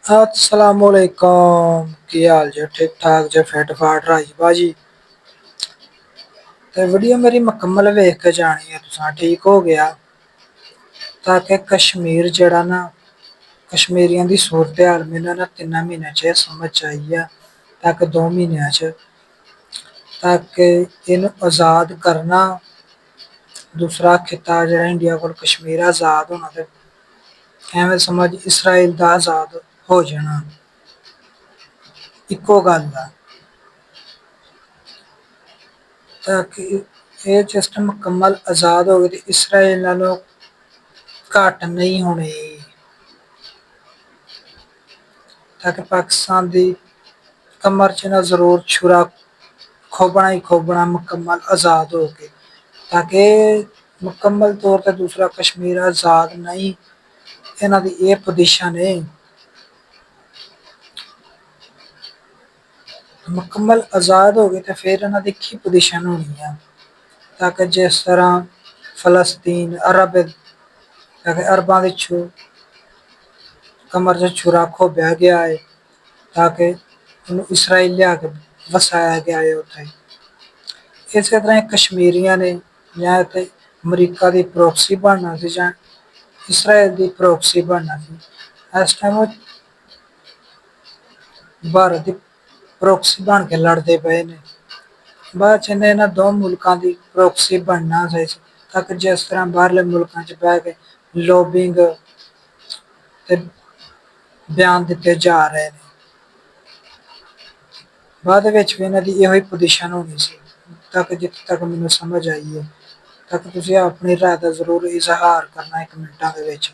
असलामुअलैकुम की हाल जे ठीक ठाक जे फिट फाट राजी बाजी ते वीडियो मेरी मुकम्मल वेख के जानी है तुसा ठीक हो गया ताकि कश्मीर जड़ा ना कश्मीरियों की सूरत हाल मैंने ना 3 महीने च समझ आई है ताकि 2 महीने च ताकि इन आज़ाद करना दूसरा खिता जड़ा इंडिया को कश्मीर आज़ाद होना ते एवं समझ इसराइल का आज़ाद हो जाना इको गल है ताकि ये सिस्टम मुकम्मल आज़ाद हो गए तो इसराइल नालों घट नहीं होने ताकि पाकिस्तान की कमर च ना जरूर छुरा खोबना ही खोबना मुकम्मल आज़ाद हो गए ताकि मुकम्मल तौर पर दूसरा कश्मीर आज़ाद नहीं इन्हों की ये पोजीशन है मुकम्मल आज़ाद हो गए तो फिर इन्हों की की पोजीशन होनी है ताकि जिस तरह फलस्तीन अरब ताकि अरबों के कमर से छुरा खोबिया गया है ताकि इसराइल लिया के वसाया गया है उत्थे इस तरह कश्मीरियों ने या तो अमरीका की प्रॉक्सी बनना सी या इसराइल की प्रॉक्सी बनना सी इस टाइम भारत की प्रॉक्सी बन के लड़ते पे ने बाद च इन्हें दो मुल्कों की प्रॉक्सी बनना चाहिए ताकि जिस तरह बाहरले मुल्कों च बह के लॉबिंग ते बयान दिते जा रहे हैं बाद विच भी इन्हों की यही पोजीशन होनी सी ताकि जिथे तक मैनू समझ आई है ताकि तुम अपनी राय का जरूर इजहार करना 1 मिनटा के विच।